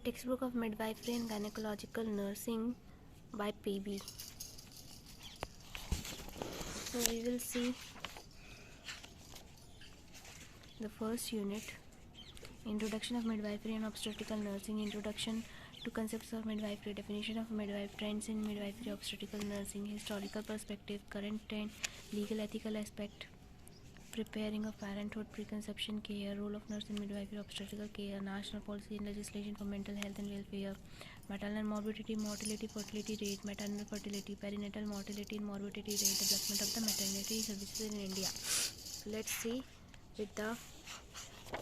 textbook of midwifery and gynecological nursing by PB. So we will see the first unit, introduction of midwifery and obstetrical nursing, introduction to concepts of midwifery, definition of midwife, trends in midwifery, obstetrical nursing, historical perspective, current trend, legal ethical aspect, preparing of parenthood, preconception care, role of nurse in midwifery, obstetrical care, national policy and legislation for mental health and welfare, maternal morbidity, mortality, fertility rate, maternal fertility, perinatal mortality and morbidity rate, development of the maternity services in India. So let's see with the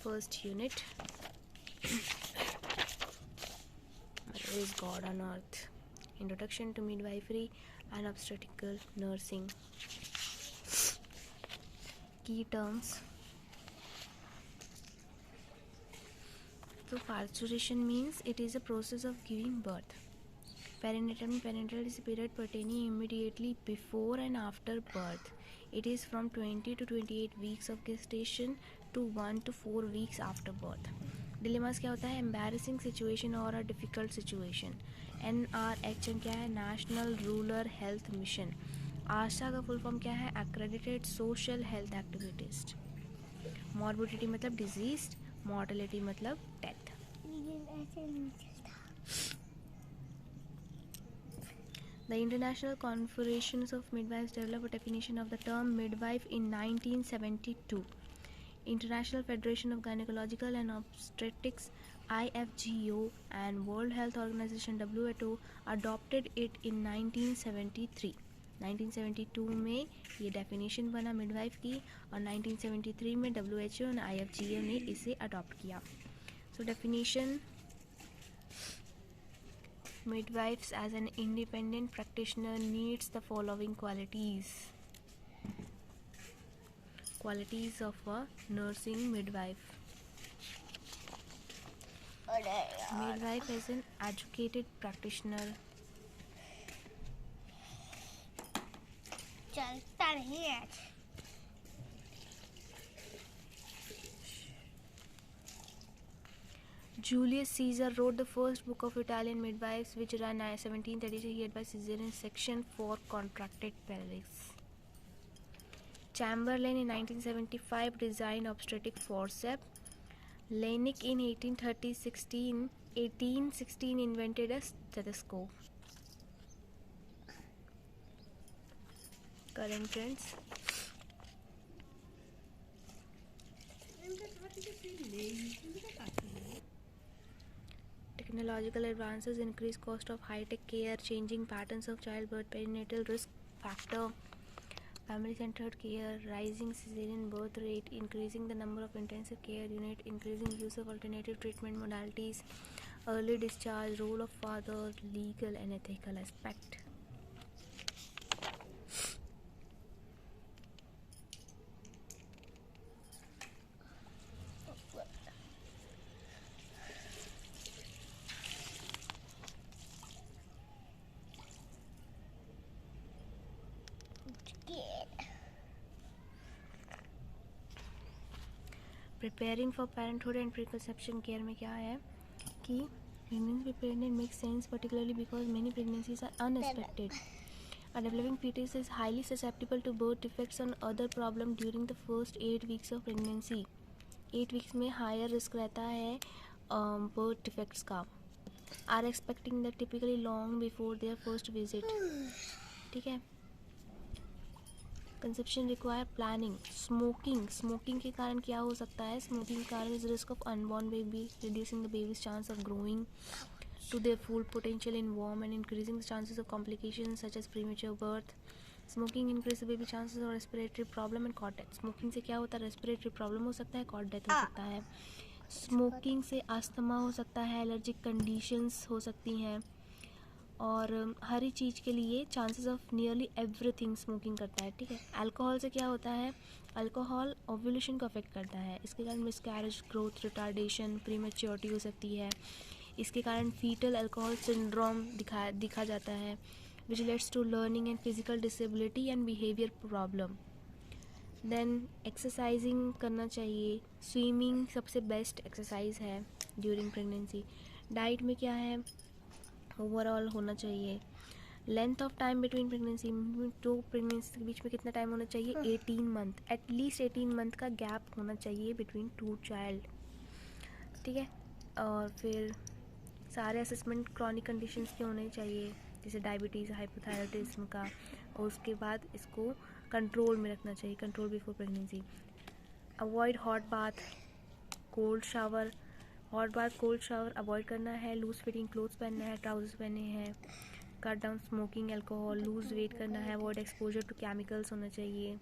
first unit. Mother is God on earth. Introduction to midwifery and obstetrical nursing. Key terms. So parturition means it is a process of giving birth. Perinatal is a period pertaining immediately before and after birth. It is from 20 to 28 weeks of gestation to 1 to 4 weeks after birth. Dilemmas क्या होता है? Embarrassing situation और a difficult situation. NRHM क्या है? National rural health mission. ASHA का full form क्या है? Accredited social health activities. Morbidity मतलब डिजीज, मॉर्टेलिटी मतलब death. The International Confederations of Midwives developed a definition of the term midwife in 1972. International Federation of Gynecological and Obstetrics (IFGO) and World Health Organization (WHO) adopted it in 1973. 1972 में ये definition बना midwife की और 1973 में WHO और IFGO ने इसे adopt किया. So definition: midwives as an independent practitioner needs the following qualities of a nursing midwife. Midwife is an educated practitioner. चलता नहीं है. Julius Caesar wrote the first book of Italian midwives, which ran 1733. He advised cesarean section for contracted pelvis. Chamberlain in 1975 designed obstetric forceps. Laennec in 1816 invented a stethoscope. Current trends. Technological advances increase cost of high-tech care, changing patterns of childbirth, perinatal risk factor, family-centered care, rising cesarean birth rate, increasing the number of intensive care units, increasing use of alternative treatment modalities, early discharge, role of father, legal and ethical aspect. Preparing for parenthood and preconception care में क्या है कि pregnancy preparedness makes sense particularly because many pregnancies are unexpected. A developing fetus is highly susceptible to birth defects and other problem during the first 8 weeks of pregnancy. 8 weeks में higher risk रहता है birth defects का. Are expecting that typically long before their first visit. ठीक है. Conception require planning. Smoking के कारण क्या हो सकता है? स्मोकिंग के कारण is risk of unborn baby, reducing the babies chance of growing to their full potential in womb and increasing the chances of complications such as premature birth. Smoking increases the baby chances of respiratory problem and cot death. Smoking से क्या होता है? Respiratory problem हो सकता है, cot death हो सकता है. स्मोकिंग से अस्थमा हो सकता है, एलर्जिक कंडीशंस हो सकती हैं और हर ही चीज़ के लिए chances of nearly everything smoking करता है. ठीक है. अल्कोहल से क्या होता है? अल्कोहल ओव्यूलेशन को अफेक्ट करता है. इसके कारण मिसकैरेज, ग्रोथ रिटार्डेशन, प्रीमेच्योरिटी हो सकती है. इसके कारण फीटल अल्कोहल सिंड्रोम दिखा जाता है which leads to learning and physical disability and behaviour problem. Then exercising करना चाहिए. स्विमिंग सबसे बेस्ट एक्सरसाइज है ड्यूरिंग प्रेगनेंसी. डाइट में क्या है, ओवरऑल होना चाहिए। Length of time between pregnancy, दो प्रेगनेंसी के बीच में कितना टाइम होना चाहिए, 18 मंथ, एटलीस्ट 18 मंथ का गैप होना चाहिए बिटवीन टू चाइल्ड, ठीक है। और फिर सारे असेसमेंट क्रॉनिक कंडीशंस के होने चाहिए, जैसे डायबिटीज़, हाइपोथायराइडिज्म का, और उसके बाद इसको कंट्रोल में रखना चाहिए, control before pregnancy. Avoid hot bath, cold shower, hot bath cold shower avoid करना है। लूज फिटिंग क्लोथ्स पहनना है, ट्राउजर्स पहने हैं। Cut down smoking, alcohol, lose weight करना है, अवॉइड एक्सपोजर टू केमिकल्स होना चाहिए।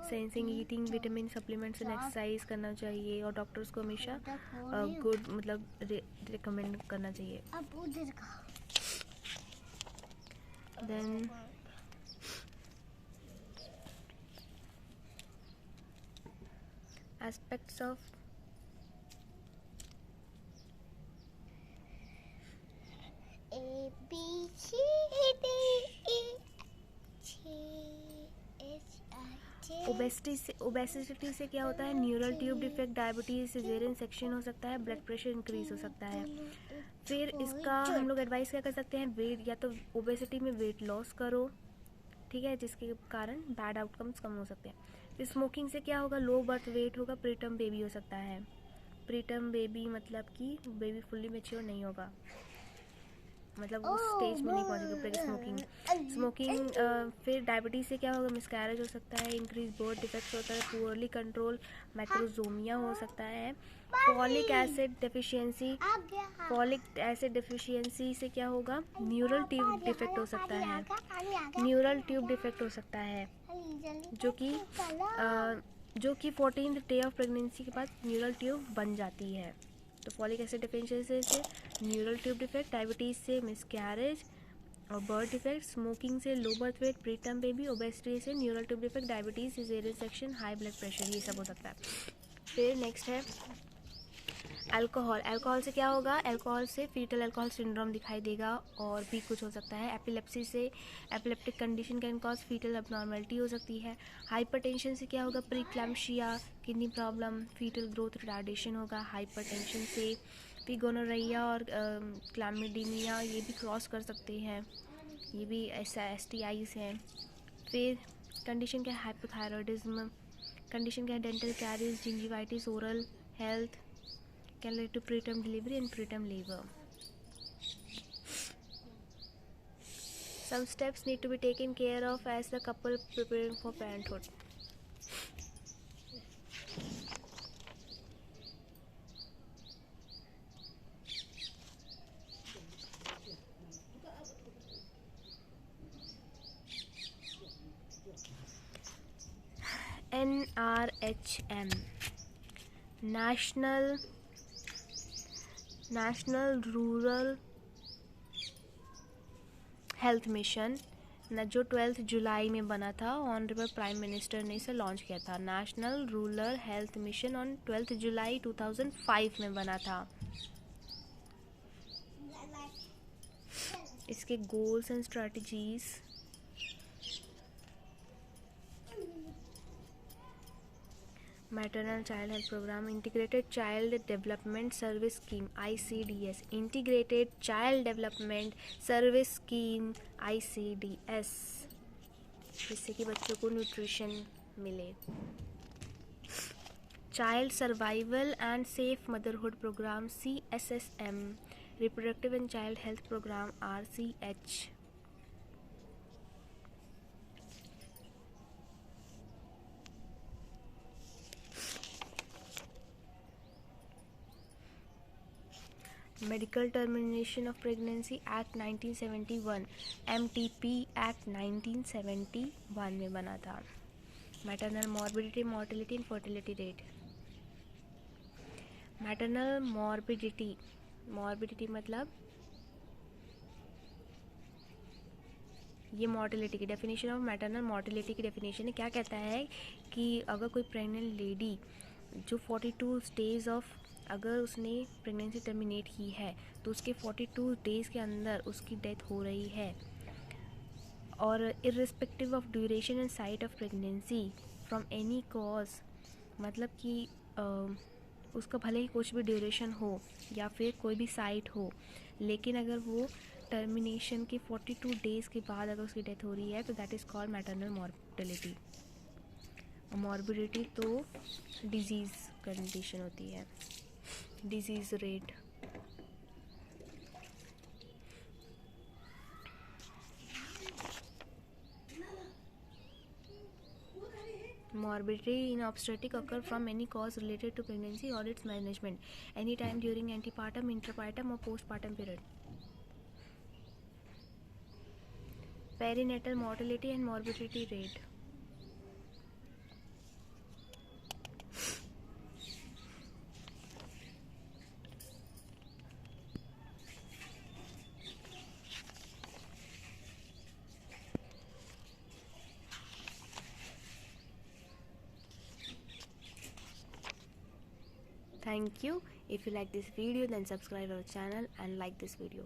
Sensing eating vitamin supplements and exercise करना चाहिए, और डॉक्टर्स को हमेशा गुड मतलब रिकमेंड करना चाहिए। देन एस्पेक्ट्स ऑफ ओबेसिटी से क्या होता है, neural tube defect, diabetes, caesarean section हो सकता है, ब्लड प्रेशर इंक्रीज हो सकता है। फिर इसका हम लोग एडवाइस क्या कर सकते हैं, वेट, या तो ओबेसिटी में वेट लॉस करो, ठीक है, जिसके कारण बैड आउटकम्स कम हो सकते हैं। फिर स्मोकिंग से क्या होगा, लो बर्थ वेट होगा, प्रीटर्म बेबी हो सकता है। प्रीटर्म बेबी मतलब कि बेबी फुल्ली मैच्योर नहीं होगा, मतलब उस स्टेज में नहीं पहुंचेगी स्मोकिंग। फिर डायबिटीज़ से क्या होगा, मिसकैरेज हो सकता है, इंक्रीज बर्थ डिफेक्ट्स होता है, पुअरली कंट्रोल मैक्रोजोमिया हो सकता है। फॉलिक एसिड डेफिशिएंसी से क्या होगा, न्यूरल ट्यूब डिफेक्ट हो सकता है, जो कि 14th डे ऑफ प्रेगनेंसी के बाद न्यूरल ट्यूब बन जाती है। तो फॉलिक एसिड डेफिशिएंसी से न्यूरल ट्यूब डिफेक्ट, डायबिटीज़ से मिसकैरेज और बर्थ डिफेक्ट, स्मोकिंग से low birth weight, preterm baby, obesity से neural tube defect, diabetes, caesarean section, high blood pressure, ये सब हो सकता है। फिर नेक्स्ट है अल्कोहल से क्या होगा, अल्कोहल से फीटल अल्कोहल सिंड्रोम दिखाई देगा, और भी कुछ हो सकता है। एपिलेप्सी से epileptic condition can cause fetal abnormality हो सकती है। हाइपरटेंशन से क्या होगा, preeclampsia, kidney problem, fetal growth retardation होगा हाइपरटेंशन से। फिर गोनोरिया और क्लैमिडीनिया ये भी क्रॉस कर सकते हैं, ये भी ऐसा STIs हैं। फिर कंडीशन क्या है, हाइपोथायरॉयडिज्म, कंडीशन क्या है, dental caries, gingivitis, oral health can lead to preterm delivery and preterm labor. Some steps need to be taken care of as the couple preparing for parenthood. NRHM, national rural health mission, जो 12 जुलाई में बना था, honourable prime minister ने इसे launch किया था। National rural health Mission on 12 जुलाई 2005 में बना था। इसके goals and strategies, maternal child health programme, integrated child development service scheme ICDS, integrated child development service scheme ICDS, जिससे कि बच्चों को न्यूट्रिशन मिले। Child survival and safe motherhood programme CSSM, reproductive and child health programme RCH। Medical termination of pregnancy act 1971, MTP act 1971 में बना था। Maternal morbidity, mortality and fertility rate. Maternal morbidity मतलब ये मॉर्टेलिटी की डेफिनेशन ऑफ मैटरनल मॉर्टेलिटी की definition है। क्या कहता है कि अगर कोई प्रेग्नेंट लेडी जो 42 डेज ऑफ, अगर उसने प्रेगनेंसी टर्मिनेट की है तो उसके 42 डेज़ के अंदर उसकी डेथ हो रही है, और irrespective of duration and site of pregnancy from any cause, मतलब कि उसका भले ही कुछ भी ड्यूरेशन हो या फिर कोई भी साइट हो, लेकिन अगर वो टर्मिनेशन के 42 डेज़ के बाद अगर उसकी डेथ हो रही है तो that is called maternal mortality. Morbidity तो डिजीज़ कंडीशन होती है, disease rate. Morbidity in obstetric occur from any cause related to pregnancy or its management, anytime during antepartum, intrapartum or postpartum period. Perinatal mortality and morbidity rate. Thank you. If you like this video, then subscribe our channel and like this video.